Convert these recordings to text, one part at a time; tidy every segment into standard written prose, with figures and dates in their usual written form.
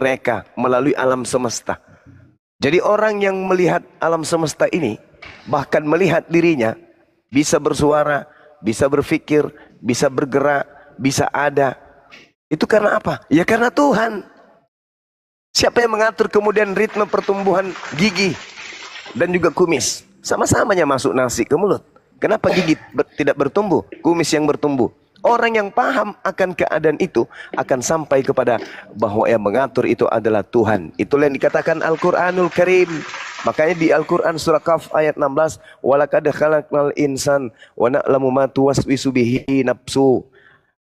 mereka melalui alam semesta. Jadi orang yang melihat alam semesta ini, bahkan melihat dirinya, bisa bersuara, bisa berpikir, bisa bergerak, bisa ada. Itu karena apa? Ya karena Tuhan. Siapa yang mengatur kemudian ritme pertumbuhan gigi dan juga kumis? Sama-samanya masuk nasi ke mulut. Kenapa gigi tidak bertumbuh, kumis yang bertumbuh? Orang yang paham akan keadaan itu akan sampai kepada bahwa yang mengatur itu adalah Tuhan. Itulah yang dikatakan Al-Quranul Karim. Makanya di Al-Quran surah Kaf ayat 16, walaqad khalaqnal insan wa na'lamu ma tuwaswisu bihi nafsu.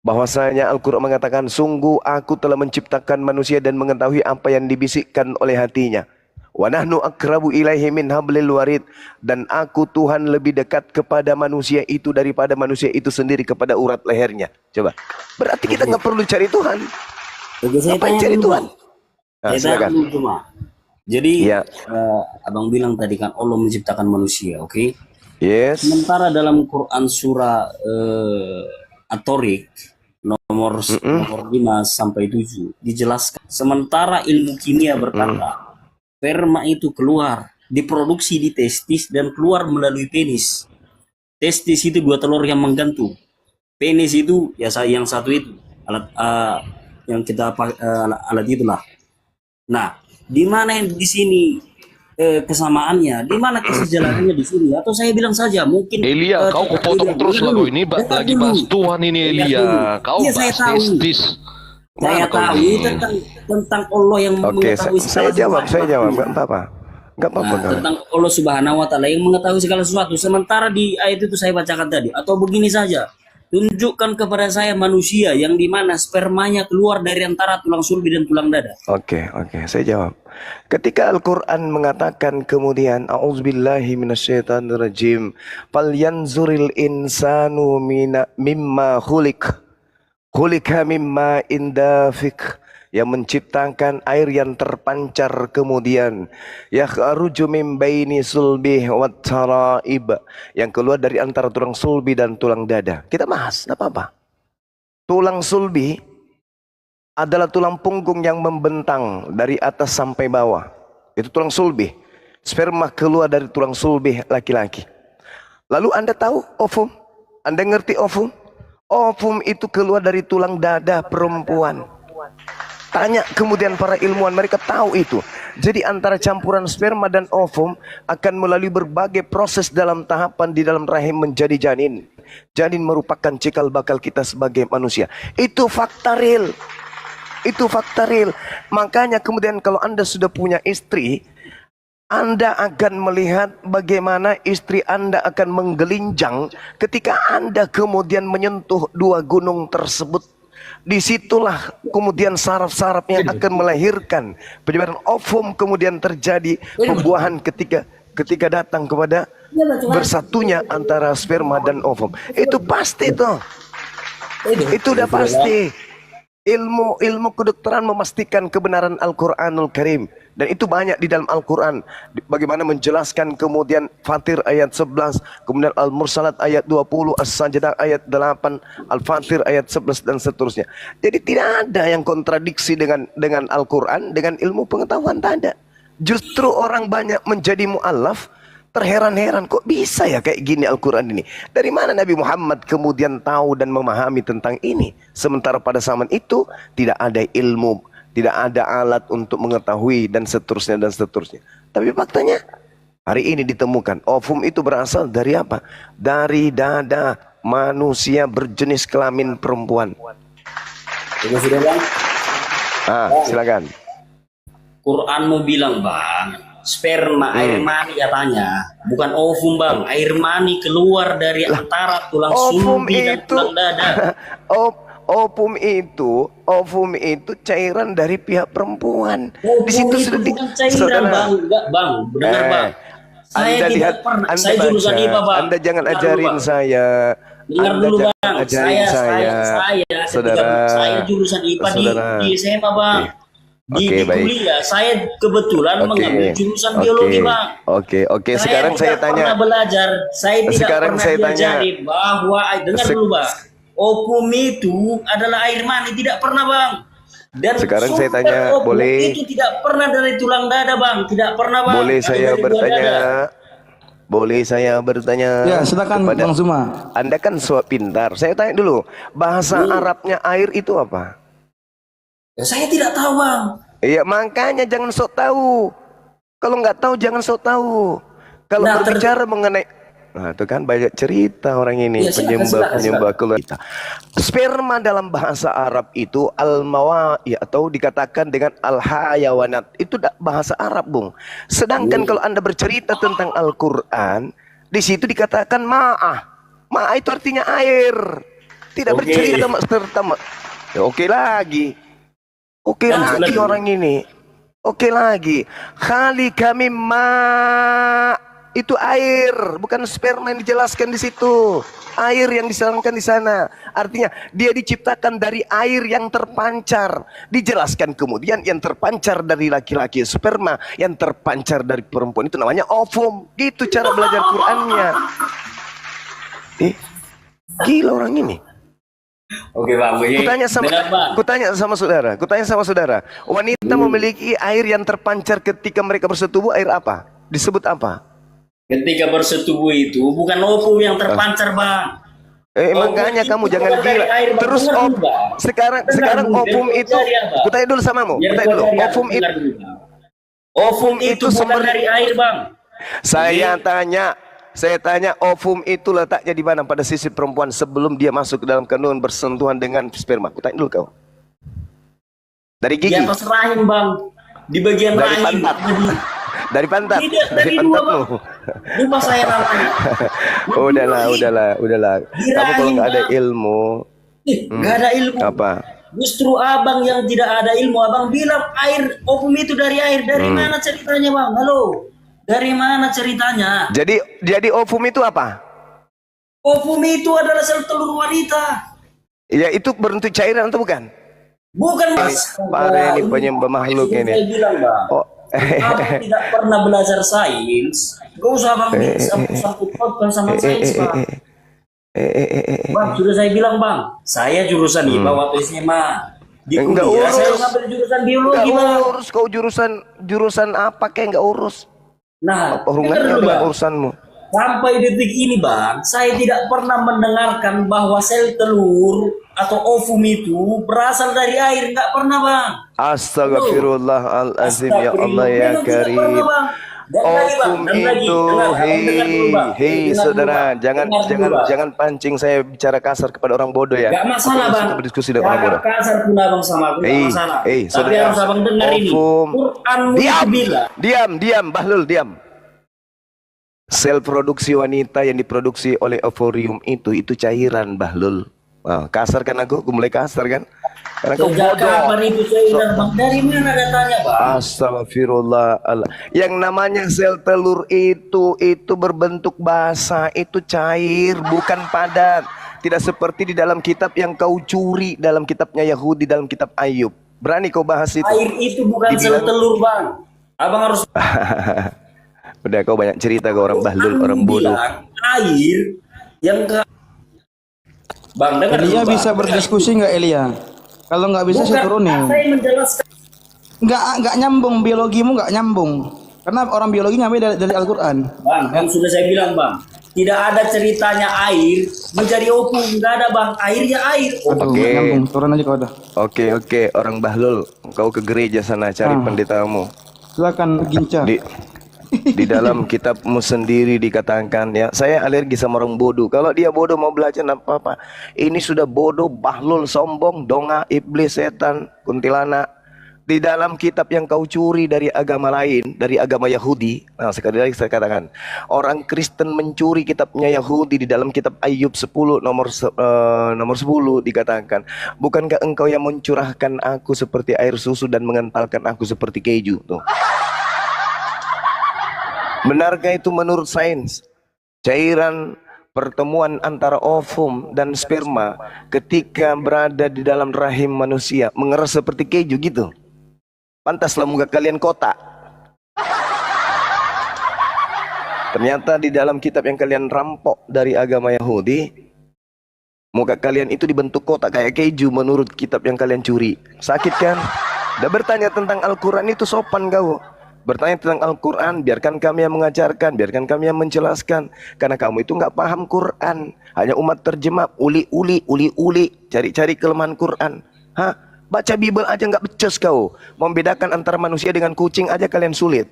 Bahwasanya Al-Quran mengatakan, sungguh aku telah menciptakan manusia dan mengetahui apa yang dibisikkan oleh hatinya. Wa nahnu akrabu ilaihi min hablil warid, dan aku Tuhan lebih dekat kepada manusia itu daripada manusia itu sendiri kepada urat lehernya. Coba. Berarti kita nggak perlu cari Tuhan. Oke, saya Apa yang tanya cari dulu, Tuhan? Bang. Nah, Saya tanya silakan. dulu cuma. Jadi Ya. Abang bilang tadi kan Allah menciptakan manusia, oke? Yes. Sementara dalam Quran surah At-Tariq nomor 5 sampai 7 dijelaskan. Sementara ilmu kimia berkata, sperma itu keluar, diproduksi di testis dan keluar melalui penis. Testis itu 2 telur yang menggantung. Penis itu ya yang satu itu alat yang kita alat itulah. Nah, di mana yang di sini kesamaannya? Di mana kesejalanannya di sini? Atau saya bilang saja mungkin Elia, kau potong terus lah kau ini lagi bahas Tuhan ini Elia. Kau iya, bahas saya tahu. testis. Saya tahu tentang Allah yang mengetahui saya jawab, nggak apa-apa. Nggak apa-apa. tentang Allah Subhanahu wa Ta'ala yang mengetahui segala sesuatu. Sementara di ayat itu saya bacakan tadi, atau begini saja, tunjukkan kepada saya manusia yang dimana spermanya keluar dari antara tulang sulbi dan tulang dada. Oke, saya jawab. Ketika Al-Quran mengatakan kemudian, a'udzubillahi minasyaitonirrajim, falyanzuril insanu mimma khuliqa mimma indafik, yang menciptakan air yang terpancar kemudian yakhruju min baini sulbih wat taraib, yang keluar dari antara tulang sulbi dan tulang dada. Kita bahas, enggak apa-apa. Tulang sulbi adalah tulang punggung yang membentang dari atas sampai bawah. Itu tulang sulbi. Sperma keluar dari tulang sulbi laki-laki. Lalu Anda tahu ovum? Anda ngerti ovum? Ovum itu keluar dari tulang dada perempuan. Tanya kemudian para ilmuwan, mereka tahu itu. Jadi antara campuran sperma dan ovum akan melalui berbagai proses dalam tahapan di dalam rahim menjadi janin. Janin merupakan cikal bakal kita sebagai manusia. Itu fakta real. Itu fakta real. Makanya kemudian kalau Anda sudah punya istri, Anda akan melihat bagaimana istri Anda akan menggelinjang ketika Anda kemudian menyentuh 2 gunung tersebut. Disitulah kemudian saraf-sarafnya akan melahirkan penyebaran ovum, kemudian terjadi pembuahan ketika datang kepada bersatunya antara sperma dan ovum. Itu pasti tuh. Itu udah pasti. Ilmu kedokteran memastikan kebenaran Al-Quranul Karim. Dan itu banyak di dalam Al-Quran. Bagaimana menjelaskan kemudian Fatir ayat 11, kemudian Al-Mursalat ayat 20, As-Sajdah ayat 8, Al-Fatir ayat 11 dan seterusnya. Jadi tidak ada yang kontradiksi dengan Al-Quran, dengan ilmu pengetahuan, tak ada. Justru orang banyak menjadi mu'alaf, terheran-heran, kok bisa ya kayak gini Al-Quran ini. Dari mana Nabi Muhammad kemudian tahu dan memahami tentang ini? Sementara pada zaman itu tidak ada ilmu, tidak ada alat untuk mengetahui dan seterusnya dan seterusnya. Tapi faktanya hari ini ditemukan ovum itu berasal dari apa? Dari dada manusia berjenis kelamin perempuan. Sudah, Bang? Silakan. Quran mau bilang, Bang, sperma air mani katanya, bukan ovum, Bang. Air mani keluar dari antara tulang sulbi dan tulang dada. Ovum itu cairan dari pihak perempuan. Ovum di situ itu sudah bukan cairan, Bang. Enggak, Bang. Benar, Bang. Saya Anda tidak lihat, pernah. Anda Saya jurusan baca. IPA, Bang. Anda jangan Dengar ajarin dulu, Bang. saya. Dengar Anda dulu, jangan Bang. ajarin saya. Saudara, saya jurusan IPA di SMA, Bang. Di kuliah saya kebetulan mengambil jurusan biologi, Bang. Oke. Sekarang saya tanya. Pernah belajar, saya tidak Sekarang pernah saya diajari bahwa dengar dulu, Bang. Ovum itu adalah air mani, tidak pernah, Bang. Dan Sekarang saya sumber tanya, ovum boleh? itu tidak pernah dari tulang dada, Bang. Tidak pernah, Bang. Boleh Ada saya dari buah bertanya? dada. Boleh saya bertanya Ya, silakan kepada Bang Zuma. Anda kan suap pintar. Saya tanya dulu, bahasa Arabnya air itu apa? Ya, saya tidak tahu, Bang. Iya, makanya jangan sok tahu. Kalau nggak tahu jangan sok tahu. Kalau Nah, berbicara mengenai, nah itu kan banyak cerita orang ini, Ya, silakan, penyembah kita. Sperma dalam bahasa Arab itu al-mawa, ya, atau dikatakan dengan al-hayawanat. Itu bahasa Arab, Bung. Sedangkan kalau Anda bercerita tentang Al-Qur'an, di situ dikatakan ma'ah. Ma'ah itu artinya air. Tidak Oke. bercerita serta ya, oke lagi. Oke Lanjut lagi lagi. orang ini. Oke lagi. Khalika mimma, itu air, bukan sperma yang dijelaskan di situ. Air yang disalangkan di sana. Artinya dia diciptakan dari air yang terpancar. Dijelaskan kemudian yang terpancar dari laki-laki sperma, yang terpancar dari perempuan itu namanya ovum. Gitu cara belajar Qur'annya. Gila orang ini. Oke, Bang. Kutanya sama saudara. Wanita memiliki air yang terpancar ketika mereka bersetubuh, air apa? Disebut apa? Ketika bersetubuh itu bukan ovum yang terpancar, Bang. Makanya kamu itu jangan bukan dari gila. air, Bang. Terus Dengar dulu, Bang. sekarang dulu, ovum biar itu, belajar, Bang. kutanya dulu samamu. Biar Kutanya dulu, belajar, ovum itu. dengar dulu, Bang. Ovum itu bukan dari air, Bang. Saya tanya ovum itu letaknya di mana pada sisi perempuan sebelum dia masuk ke dalam kandungan bersentuhan dengan sperma. Kutanya dulu kau. Dari Di gigi, atas rahim, Bang. Di bagian dari rahim. pantat, dari pantat, Tidak, dari dari dua, pantatmu. Bang. Lupa saya namanya. Udahlah. Di Kamu kalau rahim, nggak ada Bang. ilmu, Nggak ada ilmu. apa? Justru abang yang tidak ada ilmu, abang bilang air ovum itu dari air. Dari mana ceritanya, Bang? Halo, dari mana ceritanya? Jadi ovum itu apa? Ovum itu adalah sel telur wanita. Ya itu berbentuk cairan atau bukan? Bukan, Mas. Parah ini penyembah makhluk Saya ini. bilang, Bang. Oh, Abang tidak pernah belajar sains. Gak usah Bang sangkut pautkan sama sains, Bang. Bang, sudah saya bilang, Bang. Saya jurusan IPA waktu SMA. Di Enggak kuliah saya urus. ngambil jurusan biologi, Nggak Bang. urus kau jurusan apa kayak nggak urus. Nah, Apa hubungannya dengar dulu, dengan Bang. urusanmu? Sampai detik ini, Bang, saya tidak pernah mendengarkan bahwa sel telur atau ovum itu berasal dari air. Nggak pernah, Bang. Astagfirullahalazim, ya Allah ya Memang tidak pernah, Karim. Bang. Dan lagi, Bang, Ovum dan lagi. itu, Dengar dulu, Bang. hei Dengar dulu, saudara, Bang. Dengar dulu, Bang. jangan pancing saya bicara kasar kepada orang bodoh ya. Gak masalah, Aku Bang. suka berdiskusi dengan orang bodoh. Gak kasar pun abang sama aku, gak masalah. Tapi saudara, harus abang dengar ini. ovum. Quranmu itu bilang. Diam, Bahlul, diam. Sel produksi wanita yang diproduksi oleh ovarium itu cairan, Bahlul. Kasar kan aku mulai kasar kan? Karena kau Sejak bodoh. kapan itu cairan, Bang? Dari mana datanya, Bang? Astagfirullah. Yang namanya sel telur itu berbentuk basa, itu cair, bukan padat. Tidak seperti di dalam kitab yang kau curi, dalam kitabnya Yahudi, dalam kitab Ayub. Berani kau bahas itu? Air itu bukan sel telur, Bang. Abang harus Udah kau banyak cerita ke orang Bahlul, orang bodoh. bilang air yang ke Bang, dengar Elia dulu, Bang. bisa berdiskusi nggak Elia? Kalau nggak bisa saya turunin. Saya menjelaskan. Nggak nyambung, biologimu nggak nyambung. Karena orang biologi ngambil dari Al-Quran. Bang, yang sudah saya bilang, Bang. Tidak ada ceritanya air menjadi ovum. Nggak ada, Bang. Airnya air. Aduh, Oke. nggak nyambung. Turun aja kau dah. Oke, orang Bahlul, kau ke gereja sana cari pendetamu. Silakan Ginca. Di dalam kitabmu sendiri dikatakan ya, saya alergi sama orang bodoh. Kalau dia bodoh mau belajar apa-apa. Ini sudah bodoh, Bahlul, sombong, donga, iblis, setan, kuntilanak. Di dalam kitab yang kau curi dari agama lain, dari agama Yahudi. Nah, sekali lagi saya katakan, orang Kristen mencuri kitabnya Yahudi. Di dalam kitab Ayub 10 nomor 10 dikatakan, bukankah engkau yang mencurahkan aku seperti air susu dan mengentalkan aku seperti keju? Tuh. Benarkah itu menurut sains? Cairan pertemuan antara ovum dan sperma ketika berada di dalam rahim manusia mengeras seperti keju gitu. Pantaslah muka kalian kotak. Ternyata di dalam kitab yang kalian rampok dari agama Yahudi, Muka kalian itu dibentuk kotak kayak keju menurut kitab yang kalian curi. Sakit kan? Udah bertanya tentang Al-Quran itu sopan kau. Bertanya tentang Al-Quran, biarkan kami yang mengajarkan, biarkan kami yang menjelaskan. Karena kamu itu nggak paham Quran. Hanya umat terjemah, uli-uli, cari-cari kelemahan Quran. Hah? Baca Bible aja nggak becus kau. Membedakan antara manusia dengan kucing aja kalian sulit.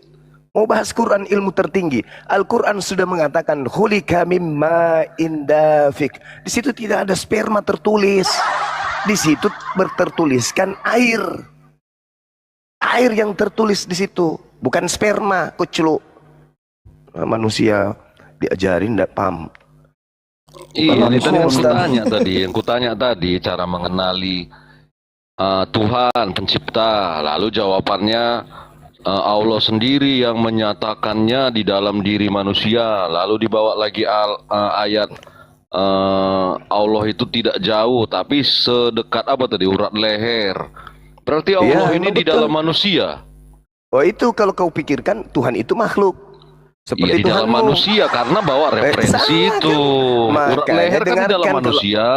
Mau bahas Quran ilmu tertinggi. Al-Quran sudah mengatakan khulika mimma indafik. Di situ tidak ada sperma tertulis. Di situ tertuliskan air. Air yang tertulis di situ, bukan sperma, kuclu. Manusia diajarin tidak paham. Iya, ini tadi Ustaz. yang kutanya tadi cara mengenali Tuhan pencipta. Lalu jawabannya Allah sendiri yang menyatakannya di dalam diri manusia. Lalu dibawa lagi ayat Allah itu tidak jauh, tapi sedekat apa tadi? Urat leher. Berarti Allah Iya, ini di betul. dalam manusia. Oh itu kalau kau pikirkan Tuhan itu makhluk. Iya, Seperti di dalam Tuhanmu. manusia karena bawa referensi sama itu. kan. Urat Makanya leher kan di dalam dengarkan manusia.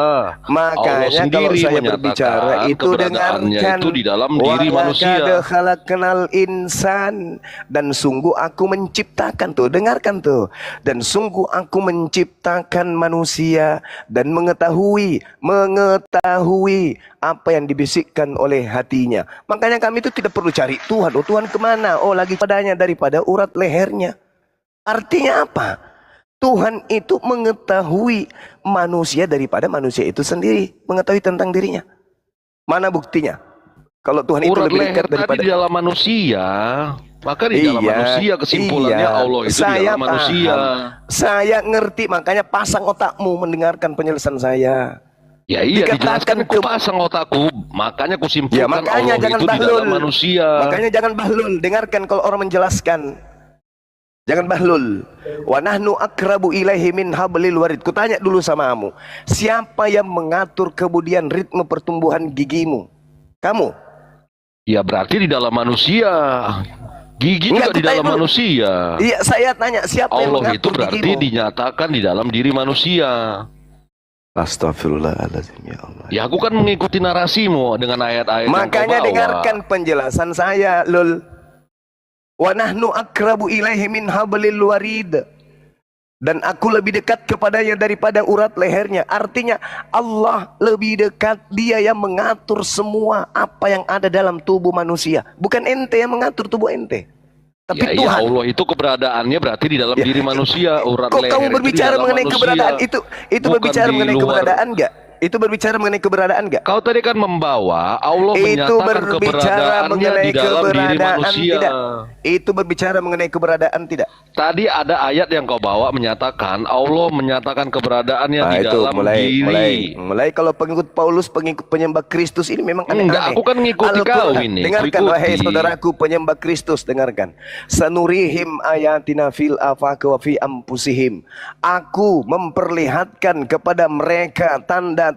Makanya Allah kalau sendiri saya menyatakan berbicara itu keberadaannya dengarkan. itu di dalam diri manusia. Walaqad khalaqnal insan, dan sungguh aku menciptakan tuh, dengarkan tuh. Dan sungguh aku menciptakan manusia dan mengetahui apa yang dibisikkan oleh hatinya. Makanya kami itu tidak perlu cari Tuhan. Oh Tuhan kemana? Oh lagi padanya daripada urat lehernya. Artinya apa? Tuhan itu mengetahui manusia daripada manusia itu sendiri mengetahui tentang dirinya. Mana buktinya? Kalau Tuhan itu Urat lebih leher dekat daripada tadi di dalam manusia, maka di dalam manusia kesimpulannya Allah itu di dalam manusia. Saya ngerti, makanya pasang otakmu mendengarkan penjelasan saya. Ya iya, Dikatakan dijelaskan ku pasang otakku, makanya Ya kusimpulkan makanya Allah jangan itu di bahlul. dalam manusia. Makanya jangan bahlul. Dengarkan kalau orang menjelaskan. Jangan bahlul. Wa nahnu akrabu ilaihi min hablil warid. Kutanya dulu sama kamu, siapa yang mengatur kemudian ritme pertumbuhan gigimu? Kamu? Ya berarti di dalam manusia. Gigi Enggak, juga di kutanya dalam dulu. manusia. Iya, saya tanya siapa yang Allah itu mengatur berarti gigimu? dinyatakan di dalam diri manusia. Astagfirullahaladzim, ya Allah. Ya aku kan mengikuti narasimu dengan ayat-ayat yang kau Makanya bawa. dengarkan penjelasan saya, lul. Wa nahnu akrabu ilaihi min hablil warid. Dan aku lebih dekat kepadanya daripada urat lehernya. Artinya Allah lebih dekat, dia yang mengatur semua apa yang ada dalam tubuh manusia. Bukan ente yang mengatur tubuh ente, tapi Ya, Tuhan. ya Allah itu keberadaannya berarti di dalam Ya, diri manusia. Urat Kok leher kamu itu di berbicara dalam mengenai manusia. keberadaan itu Bukan berbicara di mengenai luar. keberadaan enggak? Itu berbicara mengenai keberadaan enggak? Kau tadi kan membawa Allah Itu menyatakan berbicara keberadaannya mengenai di dalam diri keberadaan manusia. tidak? Itu berbicara mengenai keberadaan tidak? Tadi ada ayat yang kau bawa menyatakan Allah menyatakan keberadaannya di Itu dalam diri. mulai kalau pengikut Paulus, pengikut penyembah Kristus ini memang aneh-aneh. Enggak, aku kan ngikuti kau Al-Quran. ini. Dengarkan Kuikuti. wahai saudaraku penyembah Kristus, dengarkan. Sanurihim ayatina fil afaqi wa fi anfusihim. Aku memperlihatkan kepada mereka tanda-tanda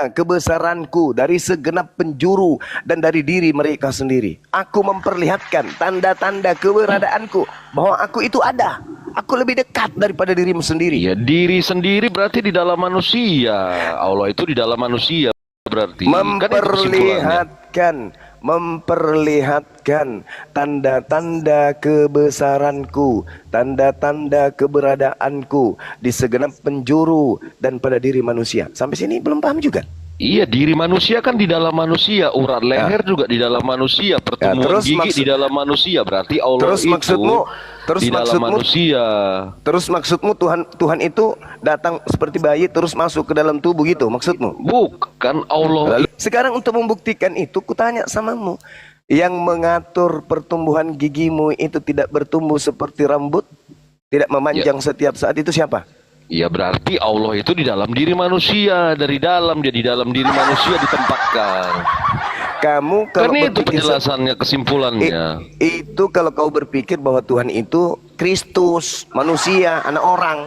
kebesaranku dari segenap penjuru dan dari diri mereka sendiri. Aku memperlihatkan tanda-tanda keberadaanku bahwa aku itu ada. Aku lebih dekat daripada dirimu sendiri. Ya diri sendiri berarti di dalam manusia. Allah itu di dalam manusia berarti. Kan itu kesimpulannya. memperlihatkan tanda-tanda kebesaranku, tanda-tanda keberadaanku di segenap penjuru dan pada diri manusia. Sampai sini belum paham juga? Iya, diri manusia kan di dalam manusia, urat leher juga di dalam manusia, pertemuan terus gigi di dalam manusia, berarti Allah terus itu di dalam manusia. Terus maksudmu Tuhan itu datang seperti bayi terus masuk ke dalam tubuh gitu maksudmu? Bukan Allah. Lalu sekarang untuk membuktikan itu kutanya samamu, yang mengatur pertumbuhan gigimu itu tidak bertumbuh seperti rambut, tidak memanjang setiap saat, itu siapa? Ya berarti Allah itu di dalam diri manusia, dari dalam dia di dalam diri manusia ditempatkan. Kamu kalau Kan itu berpikir penjelasannya, kesimpulannya. itu kalau kau berpikir bahwa Tuhan itu Kristus, manusia, anak orang.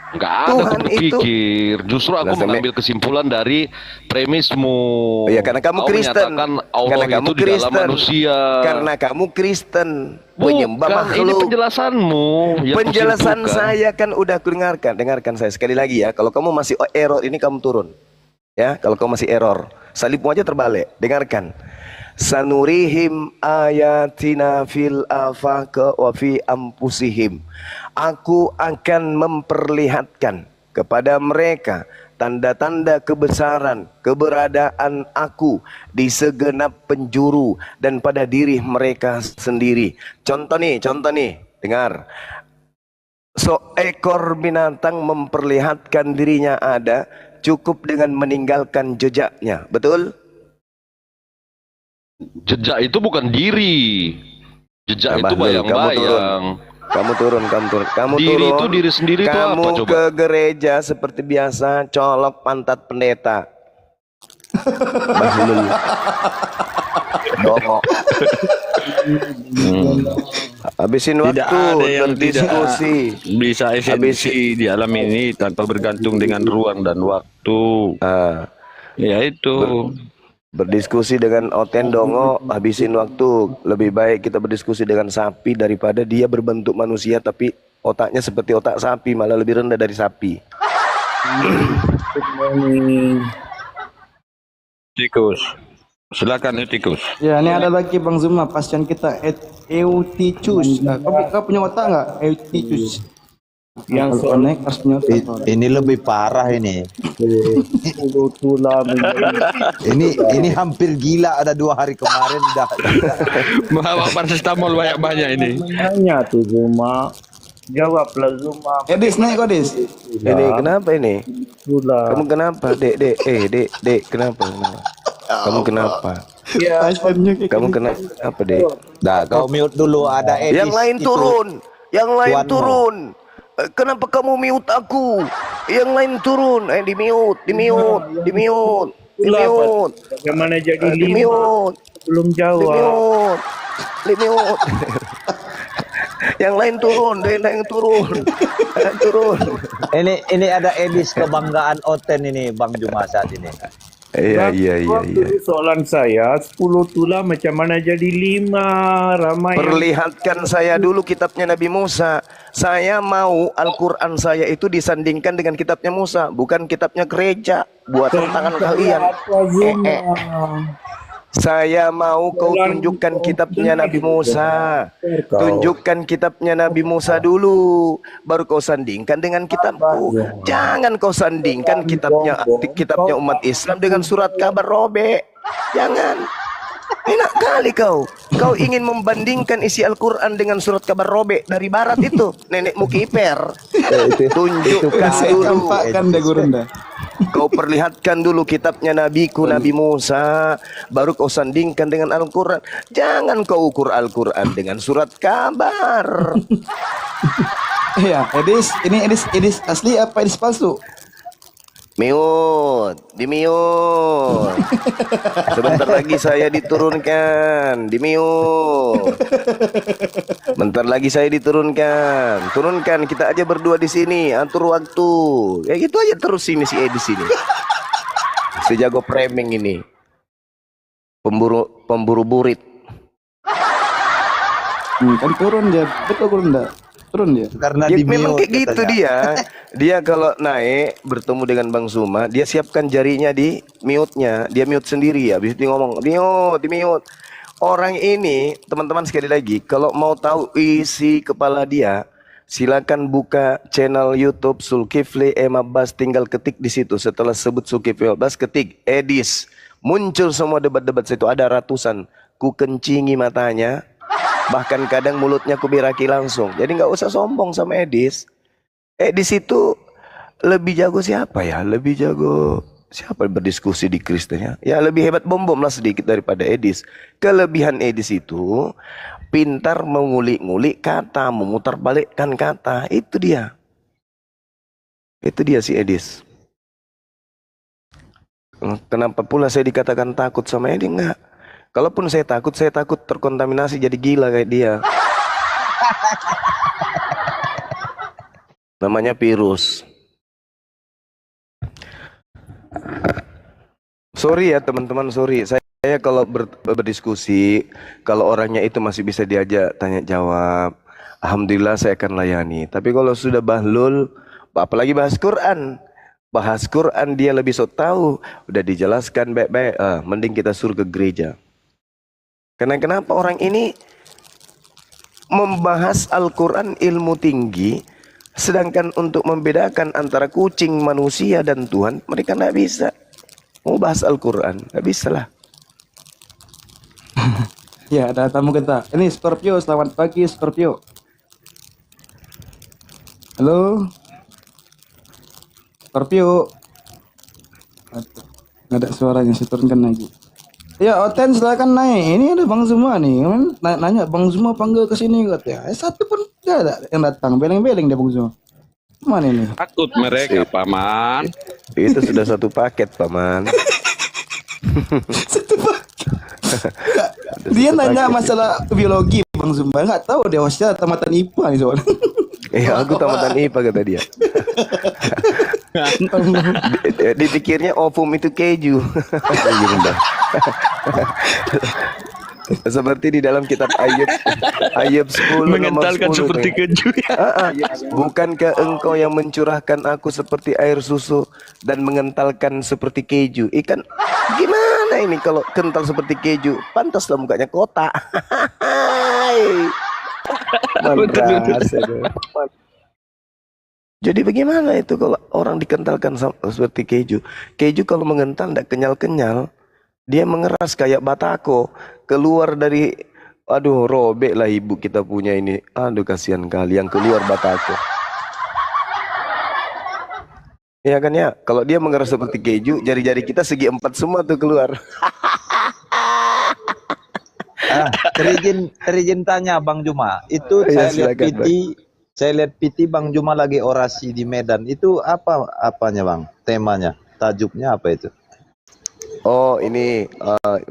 Nggak ada Tuhan aku berpikir. Justru aku Lah, mengambil kesimpulan dari premismu. Ya karena kamu Kau Kristen. menyatakan Allah Karena kamu itu di dalam manusia. Karena kamu Kristen, penyembah Bukan, ini makhluk. penjelasanmu yang Penjelasan kusimpulkan. saya kan udah aku dengarkan. Dengarkan saya sekali lagi ya. Kalau kamu masih error ini kamu turun. Ya, kalau kamu masih error, salibmu aja terbalik. Dengarkan. Sanurihim ayatina fil afaq wa fi ampusihim. Aku akan memperlihatkan kepada mereka tanda-tanda kebesaran keberadaan aku di segenap penjuru dan pada diri mereka sendiri. Contoh nih, dengar. Seekor binatang memperlihatkan dirinya ada, cukup dengan meninggalkan jejaknya. Betul? Jejak itu bukan diri. Jejak itu Bahlul, bayang-bayang. Kamu turun. Diri itu diri sendiri itu Kamu apa coba? ke gereja seperti biasa, colok pantat pendeta. Bahlul. Dongo. Habisin waktu Tidak ada yang berdiskusi. tidak bisa esensi di alam ini tanpa bergantung dengan ruang dan waktu. Ah, Ya itu. berdiskusi dengan Oten Dongo, habisin waktu. Lebih baik kita berdiskusi dengan sapi daripada dia berbentuk manusia tapi otaknya seperti otak sapi, malah lebih rendah dari sapi. Tikus. Silakan Tikus. Ya, ini ada lagi Bang Zuma, pasien kita Euticus. Kau punya otak nggak? Euticus. Yang soalnya harus punya otak. Ini lebih parah ini. Ini hampir gila, ada 2 hari kemarin dah. Bawa paracetamol banyak-banyak ini. Nanya tuh Zuma, jawablah Zuma. Edis naik kau Edis. Ini kenapa ini? Pula. Kamu kenapa, Dek? Dek, kenapa? Kamu kenapa? Pasiennya kayak Kamu kenapa, Dek? Dah, kau mute dulu, ada edis. Yang lain itu. turun. Yang lain Tuanmu. turun. Kenapa kamu mute aku? Yang lain turun. Di mute. Bagaimana jadi Di lima? mute. Belum jawab. Di mute. Yang lain turun. Turun. Ini ada edis kebanggaan Oten ini, Bang Juma saat ini. Iya. Soalan saya 10 tulah macam mana jadi 5? Ramai. Perlihatkan saya dulu kitabnya Nabi Musa. Saya mau Al-Quran saya itu disandingkan dengan kitabnya Musa, bukan kitabnya gereja. Buatan tangan kalian. Apa Zuma? Saya mau kau tunjukkan kitabnya Nabi Musa. Tunjukkan kitabnya Nabi Musa dulu, baru kau sandingkan dengan kitabku. Jangan kau sandingkan kitabnya umat Islam dengan surat kabar robek. Jangan. Enak kali kau. Kau ingin membandingkan isi Al-Quran dengan surat kabar robek dari barat itu. Nenekmu kiper. Tunjukkan saya dulu. campakkan deh gurun dah. Kau perlihatkan dulu kitabnya nabiku Nabi Musa, baru kau sandingkan dengan Al-Quran. Jangan kau ukur Al-Quran dengan surat kabar. Iya, Edis, ini Edis asli apa Edis palsu? Miut, di miut. Sebentar lagi saya diturunkan, di miut. Bentar lagi saya diturunkan. Turunkan, kita aja berdua di sini, atur waktu. Ya gitu aja terus ini si Edis ini. Sejago framing ini. Pemburu burit. Kan turun dia, betul gurun dah. Turun dia. Karena Ya, di memang mute kayak gitu katanya. dia. Dia kalau naik bertemu dengan Bang Zuma, dia siapkan jarinya di mute-nya. Dia mute sendiri ya. Habis itu dia ngomong, di mute. Orang ini, teman-teman sekali lagi, kalau mau tahu isi kepala dia, silakan buka channel YouTube Zulkifli M Abbas, tinggal ketik di situ. Setelah sebut Zulkifli Abbas, ketik Edis. Muncul semua debat-debat situ, ada ratusan. Ku kencingi matanya. Bahkan kadang mulutnya kubiraki langsung. Jadi nggak usah sombong sama Edis. Edis itu lebih jago siapa ya? Lebih jago siapa berdiskusi di Kristen ya? Ya lebih hebat bom-bom lah sedikit daripada Edis. Kelebihan Edis itu pintar mengulik-ngulik kata, memutarbalikkan kata. Itu dia. Itu dia si Edis. Kenapa pula saya dikatakan takut sama Edis? Enggak. Kalaupun saya takut terkontaminasi jadi gila kayak dia. Namanya virus. Sorry ya teman-teman, sorry. Saya kalau berdiskusi, kalau orangnya itu masih bisa diajak tanya jawab, alhamdulillah saya akan layani. Tapi kalau sudah bahlul, apalagi bahas Quran dia lebih sok tahu, udah dijelaskan baik-baik, mending kita suruh ke gereja. Karena kenapa orang ini membahas Al-Quran ilmu tinggi, sedangkan untuk membedakan antara kucing, manusia, dan Tuhan, mereka nggak bisa. Mau bahas Al-Quran, nggak bisa lah. Ya, ada tamu kita. Ini Scorpio, selamat pagi Scorpio. Halo. Scorpio. Aduh, nggak ada suaranya, saya turunkan lagi. Ya, Oten silakan naik. Ini ada Bang Zuma nih. Nanya Bang Zuma panggil ke sini katanya. Satu pun nggak ada yang datang. Beleng-beleng dia Bang Zuma. Mana ini? Takut mereka, Paman. Itu sudah satu paket, Paman. Dia nanya masalah biologi Bang Zuma. Nggak tahu dia hostnya tamatan IPA nih soalnya. Aku tamatan IPA kata dia. Dipikirnya ovum itu keju. Seperti di dalam kitab Ayub 10 Mengentalkan nomor 10 seperti keju ya. Bukankah engkau yang mencurahkan aku seperti air susu dan mengentalkan seperti keju? Ikan gimana ini kalau kental seperti keju? Pantaslah mukanya kotak. Mandras, jadi bagaimana itu kalau orang dikentalkan seperti keju? Keju kalau mengental tidak kenyal-kenyal, dia mengeras kayak batako, keluar dari, aduh robek lah ibu kita punya ini, aduh kasihan kali yang keluar batako. Ya kan ya, kalau dia mengeras seperti keju, jari-jari kita segi 4 semua tuh keluar. Terizin tanya Bang Juma, itu Ya, saya lihat silakan, saya lihat PT Bang Juma lagi orasi di Medan. Itu apanya Bang? Temanya, tajuknya apa itu? Oh ini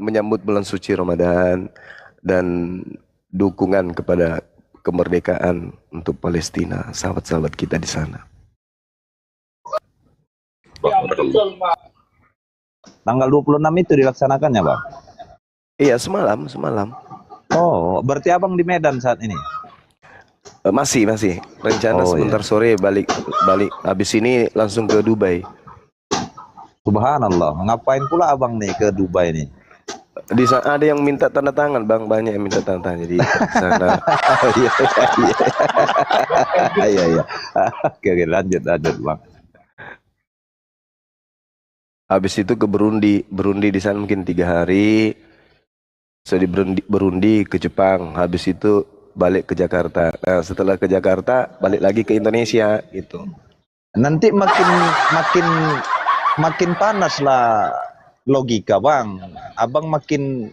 menyambut bulan suci Ramadan dan dukungan kepada kemerdekaan untuk Palestina, sahabat-sahabat kita di sana. Tanggal 26 itu dilaksanakannya Bang? Iya semalam. Oh, berarti Abang di Medan saat ini? Masih rencana sebentar sore balik habis ini langsung ke Dubai. Subhanallah, ngapain pula Abang nih ke Dubai nih? Di sana ada yang minta tanda tangan Bang, banyak yang minta tanda tangan, jadi sana. Iya. Oke, lanjut Bang. Habis itu ke Burundi di sana mungkin 3 hari. So di Burundi ke Jepang, habis itu balik ke Jakarta. Nah, setelah ke Jakarta balik lagi ke Indonesia gitu. Nanti makin panas lah logika Bang. Abang makin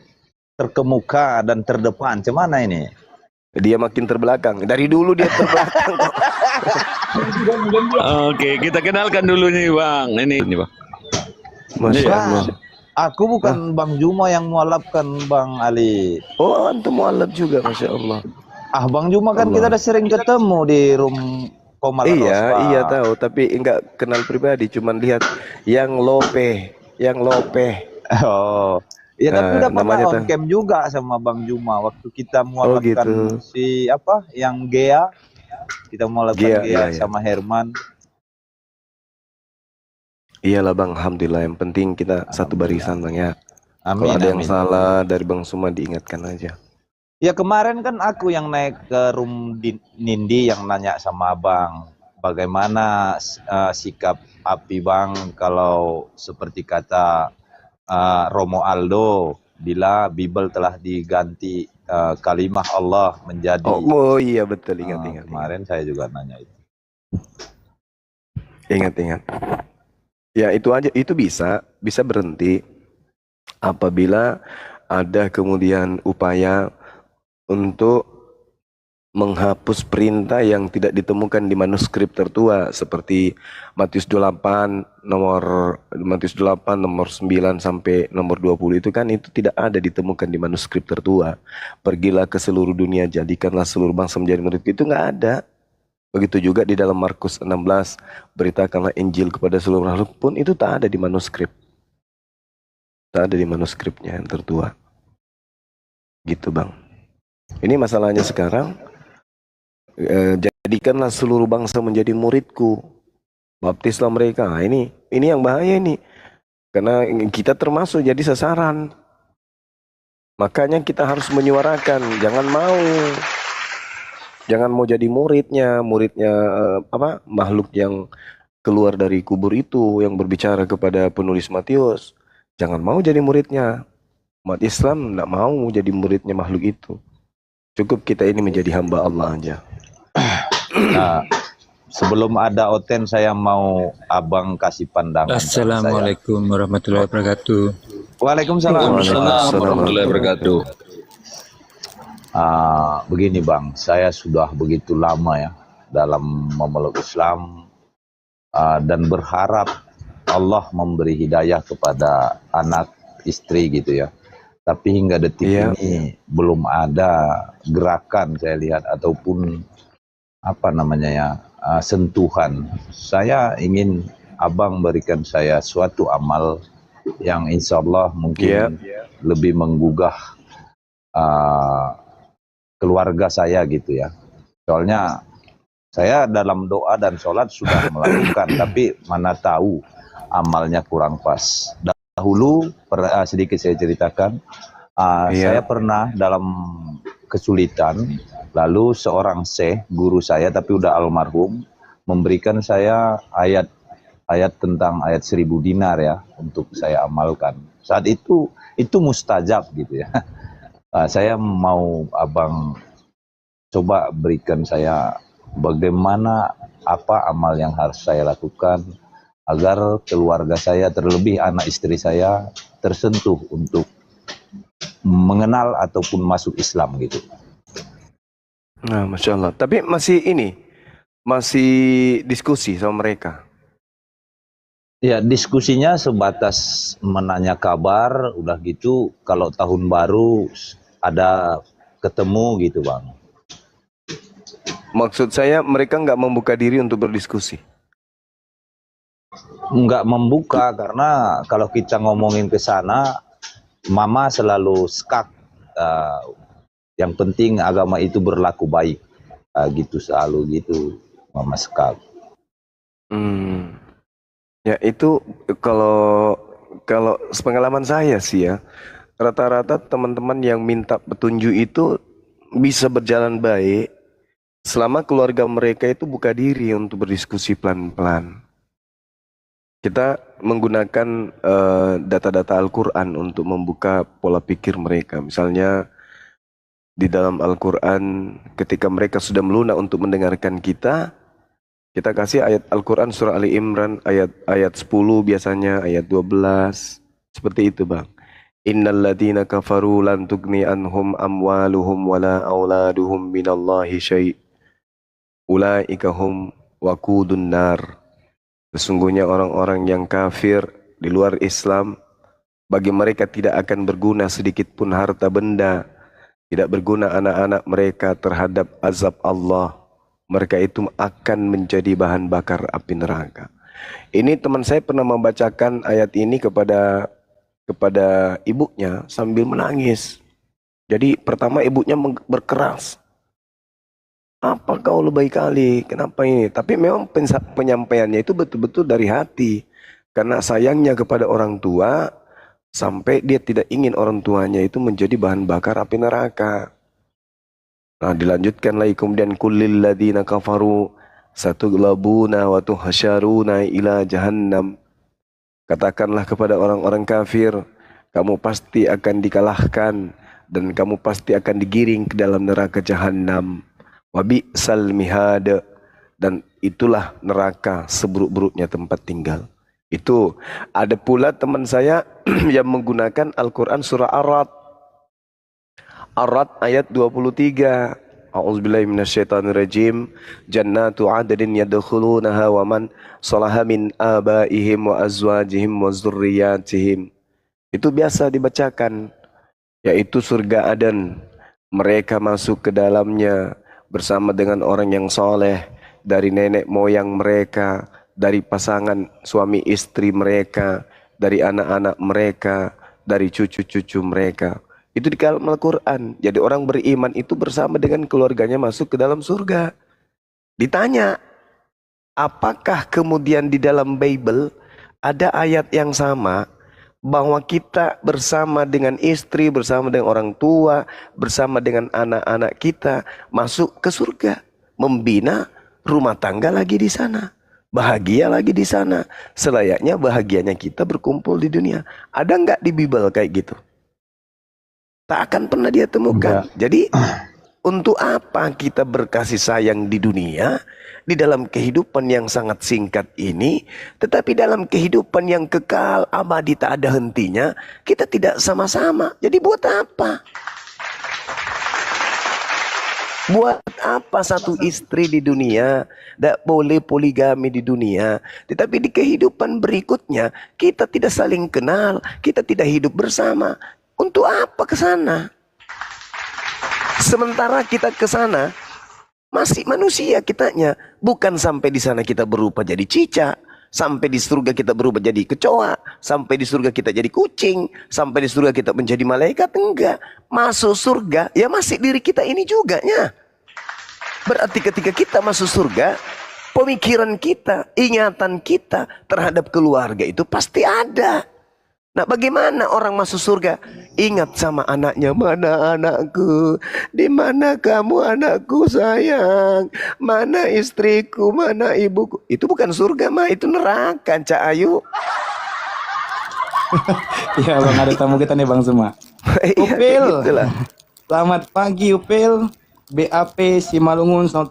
terkemuka dan terdepan. Cemana ini? Dia makin terbelakang. Dari dulu dia terbelakang. Oke, kita kenalkan dulu nih Bang. Ini Bang. Masya Allah. Aku bukan Bang Juma yang mualafkan Bang Ali. Oh, antum mualaf juga, Masya Allah. Bang Juma kan kita udah sering ketemu di room Komar Rospa. Iya tahu, tapi enggak kenal pribadi, cuman lihat yang lope. Oh. Ya tapi udah pernah namanya on cam juga sama Bang Juma waktu kita mualafkan si yang Gea. Kita mualafkan Gea sama Herman. Iyalah Bang, alhamdulillah, yang penting kita satu barisan Bang ya. Amin. Kalau ada yang salah dari Bang Suma diingatkan aja. Ya kemarin kan aku yang naik ke room Nindi yang nanya sama Abang bagaimana sikap Api Bang kalau seperti kata Romo Aldo bila Bible telah diganti kalimah Allah menjadi. Oh iya betul, ingat. Kemarin saya juga nanya itu. Ingat. Ya itu aja, itu bisa berhenti apabila ada kemudian upaya untuk menghapus perintah yang tidak ditemukan di manuskrip tertua seperti Matius 8 nomor 9 sampai nomor 20 itu kan itu tidak ada ditemukan di manuskrip tertua. Pergilah ke seluruh dunia, jadikanlah seluruh bangsa menjadi murid, itu nggak ada. Begitu juga di dalam Markus 16, beritakanlah Injil kepada seluruh makhluk, pun itu tak ada di manuskrip. Tak ada di manuskripnya yang tertua. Gitu Bang. Ini masalahnya sekarang, jadikanlah seluruh bangsa menjadi muridku. Baptislah mereka. Nah, ini yang bahaya ini. Karena kita termasuk jadi sasaran. Makanya kita harus menyuarakan, jangan mau jadi muridnya makhluk yang keluar dari kubur itu yang berbicara kepada penulis Matius. Jangan mau jadi muridnya. Umat Islam tidak mau jadi muridnya makhluk itu. Cukup kita ini menjadi hamba Allah aja. Nah, sebelum ada Oten, saya mau abang kasih pandangan. Assalamualaikum warahmatullahi wabarakatuh. Waalaikumsalam. Waalaikumsalam warahmatullahi wabarakatuh. Begini bang, saya sudah begitu lama ya dalam memeluk Islam dan berharap Allah memberi hidayah kepada anak istri gitu ya. Tapi hingga detik ini belum ada gerakan saya lihat ataupun sentuhan. Saya ingin abang berikan saya suatu amal yang insya Allah mungkin lebih menggugah keluarga saya gitu ya. Soalnya saya dalam doa dan sholat sudah melakukan, tapi mana tahu amalnya kurang pas. Dahulu sedikit saya ceritakan, saya pernah dalam kesulitan, lalu seorang syekh, guru saya tapi udah almarhum, memberikan saya ayat tentang ayat 1000 dinar ya untuk saya amalkan. Saat itu mustajab gitu ya. Saya mau abang coba berikan saya bagaimana apa amal yang harus saya lakukan agar keluarga saya, terlebih anak istri saya, tersentuh untuk mengenal ataupun masuk Islam gitu. Nah, Masya Allah. Tapi masih diskusi sama mereka. Ya, diskusinya sebatas menanya kabar, udah gitu kalau tahun baru ada ketemu gitu bang. Maksud saya mereka nggak membuka diri untuk berdiskusi. Nggak membuka karena kalau kita ngomongin ke sana, mama selalu skak. Yang penting agama itu berlaku baik, gitu selalu gitu, mama skak. Ya itu kalau sepengalaman saya sih ya, rata-rata teman-teman yang minta petunjuk itu bisa berjalan baik selama keluarga mereka itu buka diri untuk berdiskusi pelan-pelan. Kita menggunakan data-data Al-Quran untuk membuka pola pikir mereka. Misalnya di dalam Al-Quran ketika mereka sudah melunak untuk mendengarkan kita kasih ayat Al-Quran surah Ali Imran ayat 10 biasanya, ayat 12. Seperti itu bang. Innal ladina kafaru lan tugni anhum amwaluhum wala auladuhum minallahi syai' ulaika hum waqudun nar. Sesungguhnya orang-orang yang kafir di luar Islam, bagi mereka tidak akan berguna sedikit pun harta benda, tidak berguna anak-anak mereka terhadap azab Allah. Mereka itu akan menjadi bahan bakar api neraka. Ini teman saya pernah membacakan ayat ini kepada ibunya sambil menangis. Jadi pertama ibunya berkeras. Apa kau lebay kali? Kenapa ini? Tapi memang penyampaiannya itu betul-betul dari hati. Karena sayangnya kepada orang tua, sampai dia tidak ingin orang tuanya itu menjadi bahan bakar api neraka. Nah, dilanjutkan lagi kemudian kullil ladina kafaru satughlabuna wa tuhsyaruna ila jahannam. Katakanlah kepada orang-orang kafir, kamu pasti akan dikalahkan dan kamu pasti akan digiring ke dalam neraka jahannam. Wa bi'sal mihad, dan itulah neraka seburuk-buruknya tempat tinggal. Itu ada pula teman saya yang menggunakan Al-Quran surah Ar-Ra'd. Ar-Ra'd ayat 23. A'udzubillahi minasyaitonirrajim. Jannatu 'adnin yadkhulunaha wa man salaha min abaihim wa azwajihim wa dzurriyyatihim. Itu biasa dibacakan, yaitu surga Aden. Mereka masuk ke dalamnya bersama dengan orang yang soleh dari nenek moyang mereka, dari pasangan suami istri mereka, dari anak-anak mereka, dari cucu-cucu mereka. Itu di dalam Al-Quran. Jadi orang beriman itu bersama dengan keluarganya masuk ke dalam surga. Ditanya, apakah kemudian di dalam Bible ada ayat yang sama bahwa kita bersama dengan istri, bersama dengan orang tua, bersama dengan anak-anak kita masuk ke surga, membina rumah tangga lagi di sana, bahagia lagi di sana, selayaknya bahagianya kita berkumpul di dunia. Ada nggak di Bible kayak gitu? Tak akan pernah dia temukan. Jadi untuk apa kita berkasih sayang di dunia, di dalam kehidupan yang sangat singkat ini, tetapi dalam kehidupan yang kekal, abadi, tak ada hentinya, kita tidak sama-sama. Jadi buat apa? Buat apa satu istri di dunia? Tidak boleh poligami di dunia. Tetapi di kehidupan berikutnya, kita tidak saling kenal, kita tidak hidup bersama. Untuk apa ke sana? Sementara kita ke sana masih manusia kitanya, bukan sampai di sana kita berubah jadi cicak, sampai di surga kita berubah jadi kecoa, sampai di surga kita jadi kucing, sampai di surga kita menjadi malaikat. Enggak, masuk surga ya masih diri kita ini juga nya. Berarti ketika kita masuk surga, pemikiran kita, ingatan kita terhadap keluarga itu pasti ada. Nah, bagaimana orang masuk surga? Ingat sama anaknya, mana anakku? Di mana kamu anakku sayang? Mana istriku? Mana ibuku? Itu bukan surga mah, itu neraka, Cak Ayu. Iya bang, ada tamu kita nih bang semua. Iya, Upil, gitulah. selamat pagi Upil. BAP Simalungun, selamat